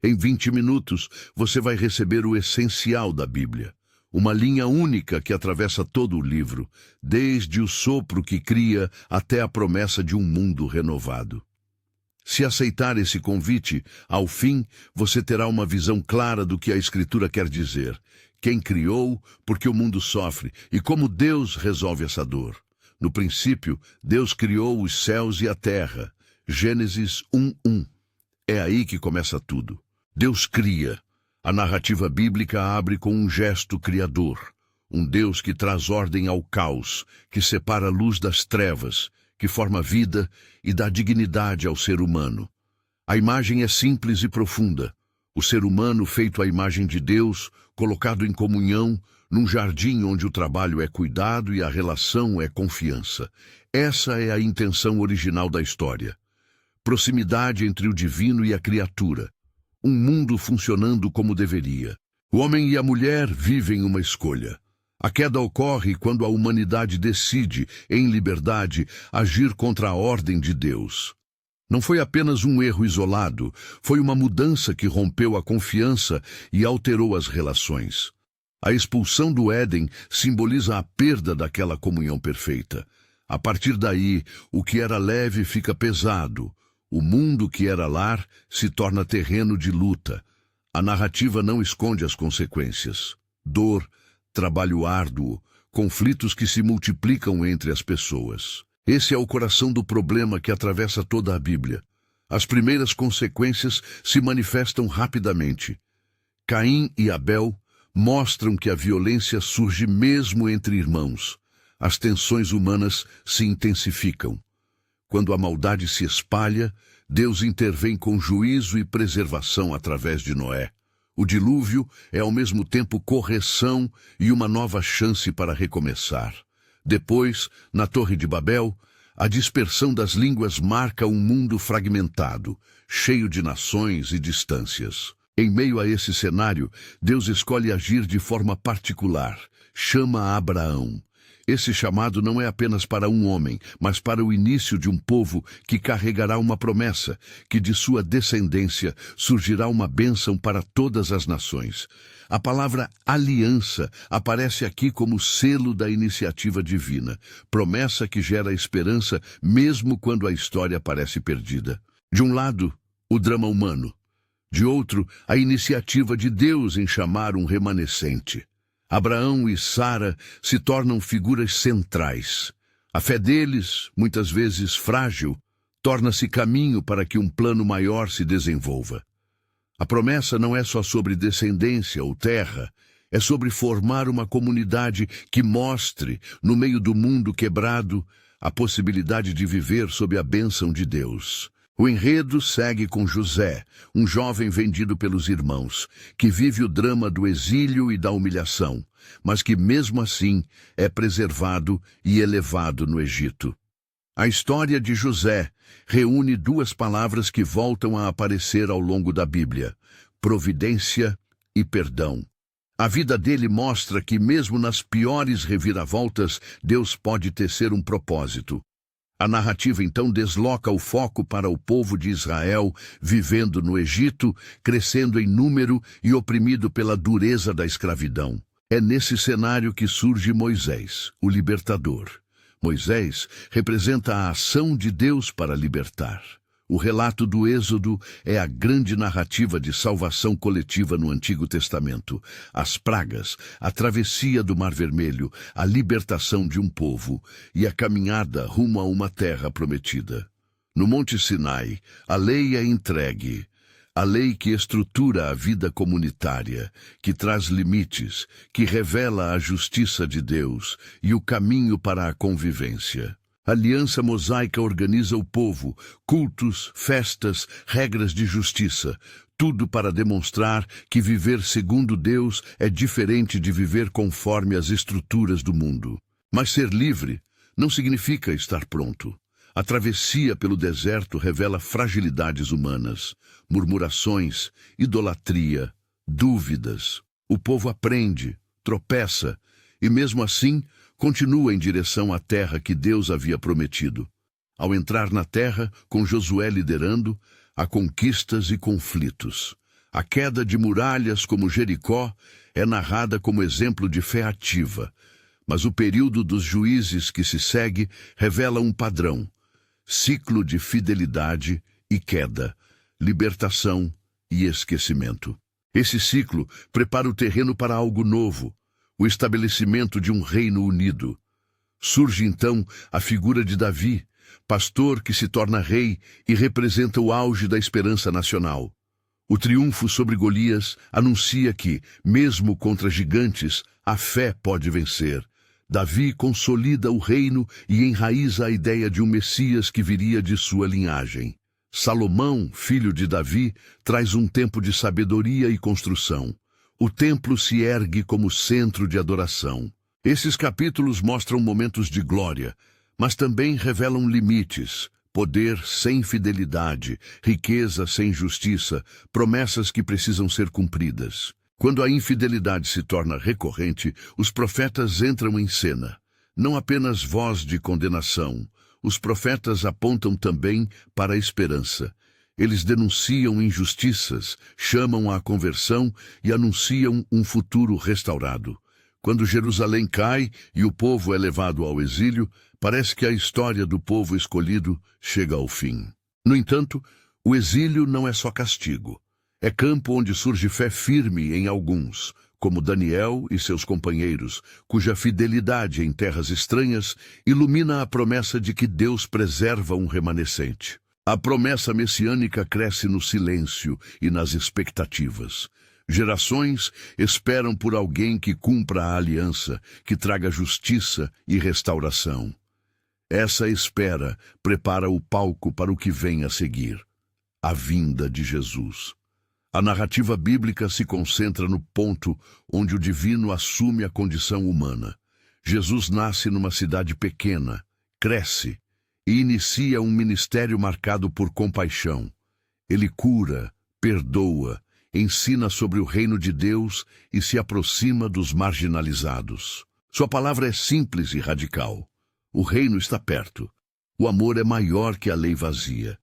Em 20 minutos, você vai receber o essencial da Bíblia. Uma linha única que atravessa todo o livro, desde o sopro que cria até a promessa de um mundo renovado. Se aceitar esse convite, ao fim, você terá uma visão clara do que a Escritura quer dizer, quem criou, por que o mundo sofre e como Deus resolve essa dor. No princípio, Deus criou os céus e a terra. Gênesis 1:1. É aí que começa tudo. Deus cria. A narrativa bíblica abre com um gesto criador. Um Deus que traz ordem ao caos, que separa a luz das trevas, que forma vida e dá dignidade ao ser humano. A imagem é simples e profunda. O ser humano feito à imagem de Deus, colocado em comunhão, num jardim onde o trabalho é cuidado e a relação é confiança. Essa é a intenção original da história. Proximidade entre o divino e a criatura. Um mundo funcionando como deveria. O homem e a mulher vivem uma escolha. A queda ocorre quando a humanidade decide, em liberdade, agir contra a ordem de Deus. Não foi apenas um erro isolado, foi uma mudança que rompeu a confiança e alterou as relações. A expulsão do Éden simboliza a perda daquela comunhão perfeita. A partir daí, o que era leve fica pesado. O mundo que era lar se torna terreno de luta. A narrativa não esconde as consequências. Dor, trabalho árduo, conflitos que se multiplicam entre as pessoas. Esse é o coração do problema que atravessa toda a Bíblia. As primeiras consequências se manifestam rapidamente. Caim e Abel mostram que a violência surge mesmo entre irmãos. As tensões humanas se intensificam. Quando a maldade se espalha, Deus intervém com juízo e preservação através de Noé. O dilúvio é ao mesmo tempo correção e uma nova chance para recomeçar. Depois, na Torre de Babel, a dispersão das línguas marca um mundo fragmentado, cheio de nações e distâncias. Em meio a esse cenário, Deus escolhe agir de forma particular. Chama Abraão. Esse chamado não é apenas para um homem, mas para o início de um povo que carregará uma promessa, que de sua descendência surgirá uma bênção para todas as nações. A palavra aliança aparece aqui como selo da iniciativa divina, promessa que gera esperança mesmo quando a história parece perdida. De um lado, o drama humano. De outro, a iniciativa de Deus em chamar um remanescente. Abraão e Sara se tornam figuras centrais. A fé deles, muitas vezes frágil, torna-se caminho para que um plano maior se desenvolva. A promessa não é só sobre descendência ou terra, é sobre formar uma comunidade que mostre, no meio do mundo quebrado, a possibilidade de viver sob a bênção de Deus. O enredo segue com José, um jovem vendido pelos irmãos, que vive o drama do exílio e da humilhação, mas que mesmo assim é preservado e elevado no Egito. A história de José reúne duas palavras que voltam a aparecer ao longo da Bíblia: providência e perdão. A vida dele mostra que mesmo nas piores reviravoltas, Deus pode tecer um propósito. A narrativa então desloca o foco para o povo de Israel, vivendo no Egito, crescendo em número e oprimido pela dureza da escravidão. É nesse cenário que surge Moisés, o libertador. Moisés representa a ação de Deus para libertar. O relato do Êxodo é a grande narrativa de salvação coletiva no Antigo Testamento. As pragas, a travessia do Mar Vermelho, a libertação de um povo e a caminhada rumo a uma terra prometida. No Monte Sinai, a lei é entregue. A lei que estrutura a vida comunitária, que traz limites, que revela a justiça de Deus e o caminho para a convivência. A aliança mosaica organiza o povo, cultos, festas, regras de justiça, tudo para demonstrar que viver segundo Deus é diferente de viver conforme as estruturas do mundo. Mas ser livre não significa estar pronto. A travessia pelo deserto revela fragilidades humanas, murmurações, idolatria, dúvidas. O povo aprende, tropeça e, mesmo assim, continua em direção à terra que Deus havia prometido. Ao entrar na terra, com Josué liderando, há conquistas e conflitos. A queda de muralhas como Jericó é narrada como exemplo de fé ativa, mas o período dos juízes que se segue revela um padrão: ciclo de fidelidade e queda, libertação e esquecimento. Esse ciclo prepara o terreno para algo novo, o estabelecimento de um reino unido. Surge então a figura de Davi, pastor que se torna rei e representa o auge da esperança nacional. O triunfo sobre Golias anuncia que, mesmo contra gigantes, a fé pode vencer. Davi consolida o reino e enraiza a ideia de um Messias que viria de sua linhagem. Salomão, filho de Davi, traz um tempo de sabedoria e construção. O templo se ergue como centro de adoração. Esses capítulos mostram momentos de glória, mas também revelam limites: poder sem fidelidade, riqueza sem justiça, promessas que precisam ser cumpridas. Quando a infidelidade se torna recorrente, os profetas entram em cena. Não apenas voz de condenação, os profetas apontam também para a esperança. Eles denunciam injustiças, chamam à conversão e anunciam um futuro restaurado. Quando Jerusalém cai e o povo é levado ao exílio, parece que a história do povo escolhido chega ao fim. No entanto, o exílio não é só castigo. É campo onde surge fé firme em alguns, como Daniel e seus companheiros, cuja fidelidade em terras estranhas ilumina a promessa de que Deus preserva um remanescente. A promessa messiânica cresce no silêncio e nas expectativas. Gerações esperam por alguém que cumpra a aliança, que traga justiça e restauração. Essa espera prepara o palco para o que vem a seguir: a vinda de Jesus. A narrativa bíblica se concentra no ponto onde o divino assume a condição humana. Jesus nasce numa cidade pequena, cresce e inicia um ministério marcado por compaixão. Ele cura, perdoa, ensina sobre o reino de Deus e se aproxima dos marginalizados. Sua palavra é simples e radical. O reino está perto. O amor é maior que a lei vazia.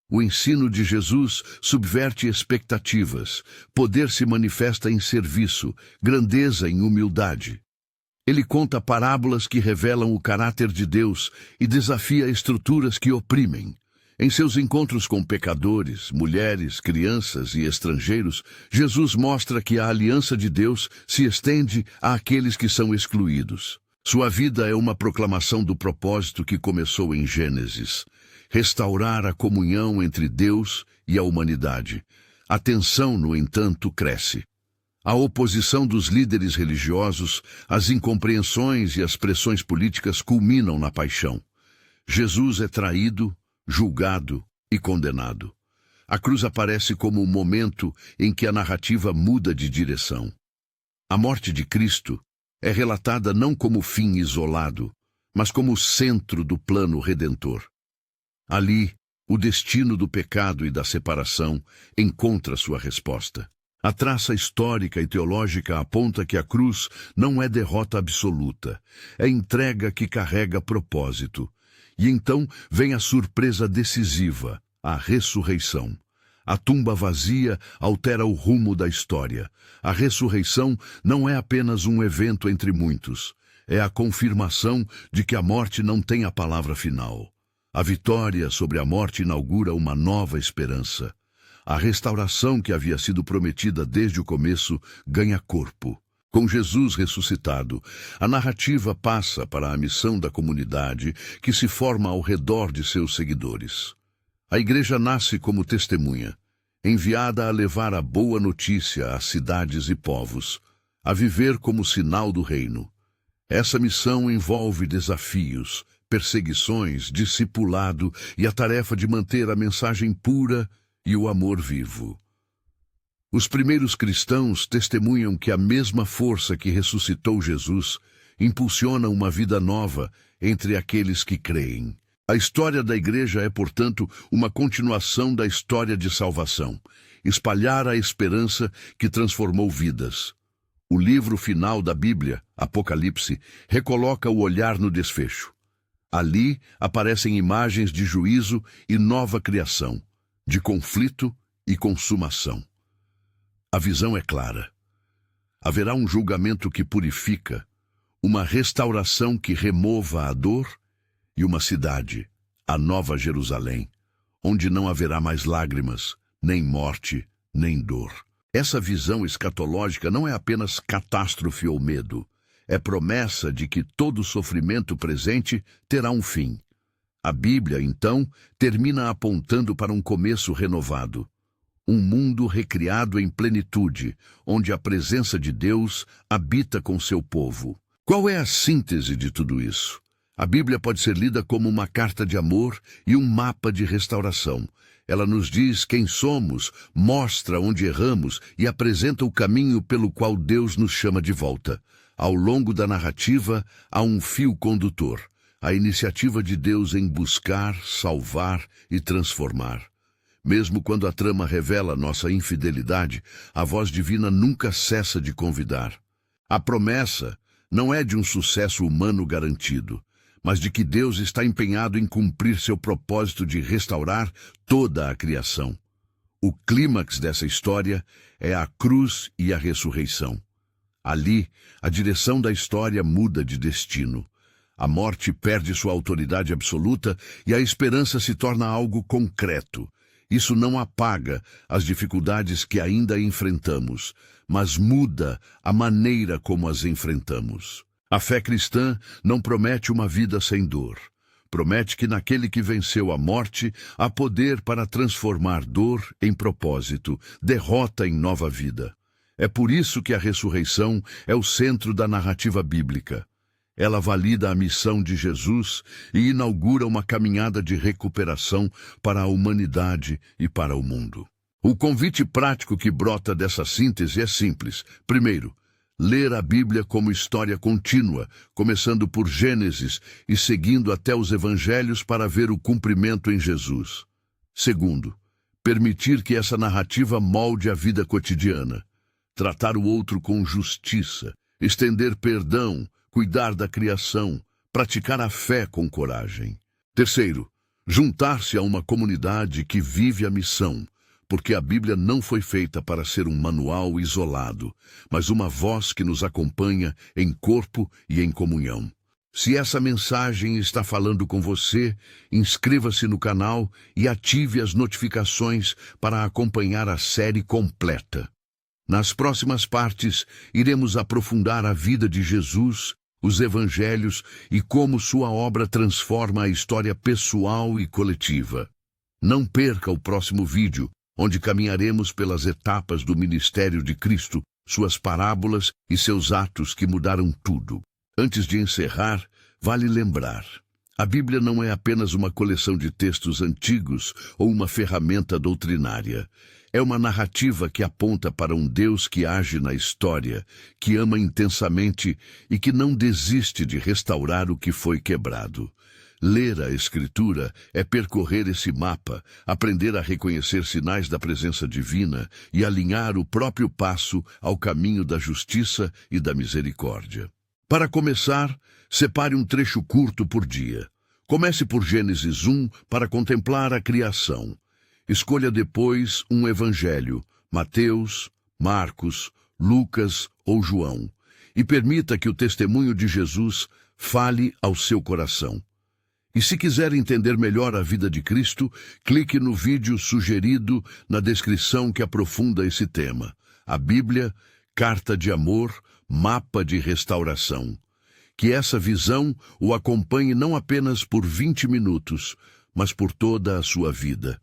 O ensino de Jesus subverte expectativas. Poder se manifesta em serviço, grandeza em humildade. Ele conta parábolas que revelam o caráter de Deus e desafia estruturas que oprimem. Em seus encontros com pecadores, mulheres, crianças e estrangeiros, Jesus mostra que a aliança de Deus se estende àqueles que são excluídos. Sua vida é uma proclamação do propósito que começou em Gênesis: restaurar a comunhão entre Deus e a humanidade. A tensão, no entanto, cresce. A oposição dos líderes religiosos, as incompreensões e as pressões políticas culminam na paixão. Jesus é traído, julgado e condenado. A cruz aparece como o momento em que a narrativa muda de direção. A morte de Cristo é relatada não como fim isolado, mas como o centro do plano redentor. Ali, o destino do pecado e da separação encontra sua resposta. A traça histórica e teológica aponta que a cruz não é derrota absoluta, é entrega que carrega propósito. E então vem a surpresa decisiva, a ressurreição. A tumba vazia altera o rumo da história. A ressurreição não é apenas um evento entre muitos, é a confirmação de que a morte não tem a palavra final. A vitória sobre a morte inaugura uma nova esperança. A restauração que havia sido prometida desde o começo ganha corpo. Com Jesus ressuscitado, a narrativa passa para a missão da comunidade que se forma ao redor de seus seguidores. A igreja nasce como testemunha, enviada a levar a boa notícia às cidades e povos, a viver como sinal do reino. Essa missão envolve desafios, perseguições, discipulado e a tarefa de manter a mensagem pura e o amor vivo. Os primeiros cristãos testemunham que a mesma força que ressuscitou Jesus impulsiona uma vida nova entre aqueles que creem. A história da igreja é, portanto, uma continuação da história de salvação, espalhar a esperança que transformou vidas. O livro final da Bíblia, Apocalipse, recoloca o olhar no desfecho. Ali aparecem imagens de juízo e nova criação, de conflito e consumação. A visão é clara. Haverá um julgamento que purifica, uma restauração que remova a dor e uma cidade, a Nova Jerusalém, onde não haverá mais lágrimas, nem morte, nem dor. Essa visão escatológica não é apenas catástrofe ou medo, é promessa de que todo sofrimento presente terá um fim. A Bíblia, então, termina apontando para um começo renovado. Um mundo recriado em plenitude, onde a presença de Deus habita com seu povo. Qual é a síntese de tudo isso? A Bíblia pode ser lida como uma carta de amor e um mapa de restauração. Ela nos diz quem somos, mostra onde erramos e apresenta o caminho pelo qual Deus nos chama de volta. Ao longo da narrativa, há um fio condutor, a iniciativa de Deus em buscar, salvar e transformar. Mesmo quando a trama revela nossa infidelidade, a voz divina nunca cessa de convidar. A promessa não é de um sucesso humano garantido, mas de que Deus está empenhado em cumprir seu propósito de restaurar toda a criação. O clímax dessa história é a cruz e a ressurreição. Ali, a direção da história muda de destino. A morte perde sua autoridade absoluta e a esperança se torna algo concreto. Isso não apaga as dificuldades que ainda enfrentamos, mas muda a maneira como as enfrentamos. A fé cristã não promete uma vida sem dor. Promete que naquele que venceu a morte, há poder para transformar dor em propósito, derrota em nova vida. É por isso que a ressurreição é o centro da narrativa bíblica. Ela valida a missão de Jesus e inaugura uma caminhada de recuperação para a humanidade e para o mundo. O convite prático que brota dessa síntese é simples. Primeiro, ler a Bíblia como história contínua, começando por Gênesis e seguindo até os Evangelhos para ver o cumprimento em Jesus. Segundo, permitir que essa narrativa molde a vida cotidiana. Tratar o outro com justiça, estender perdão, cuidar da criação, praticar a fé com coragem. Terceiro, juntar-se a uma comunidade que vive a missão, porque a Bíblia não foi feita para ser um manual isolado, mas uma voz que nos acompanha em corpo e em comunhão. Se essa mensagem está falando com você, inscreva-se no canal e ative as notificações para acompanhar a série completa. Nas próximas partes, iremos aprofundar a vida de Jesus, os Evangelhos e como sua obra transforma a história pessoal e coletiva. Não perca o próximo vídeo, onde caminharemos pelas etapas do ministério de Cristo, suas parábolas e seus atos que mudaram tudo. Antes de encerrar, vale lembrar: a Bíblia não é apenas uma coleção de textos antigos ou uma ferramenta doutrinária. É uma narrativa que aponta para um Deus que age na história, que ama intensamente e que não desiste de restaurar o que foi quebrado. Ler a Escritura é percorrer esse mapa, aprender a reconhecer sinais da presença divina e alinhar o próprio passo ao caminho da justiça e da misericórdia. Para começar, separe um trecho curto por dia. Comece por Gênesis 1 para contemplar a criação. Escolha depois um evangelho, Mateus, Marcos, Lucas ou João, e permita que o testemunho de Jesus fale ao seu coração. E se quiser entender melhor a vida de Cristo, clique no vídeo sugerido na descrição que aprofunda esse tema. A Bíblia, carta de amor, mapa de restauração. Que essa visão o acompanhe não apenas por 20 minutos, mas por toda a sua vida.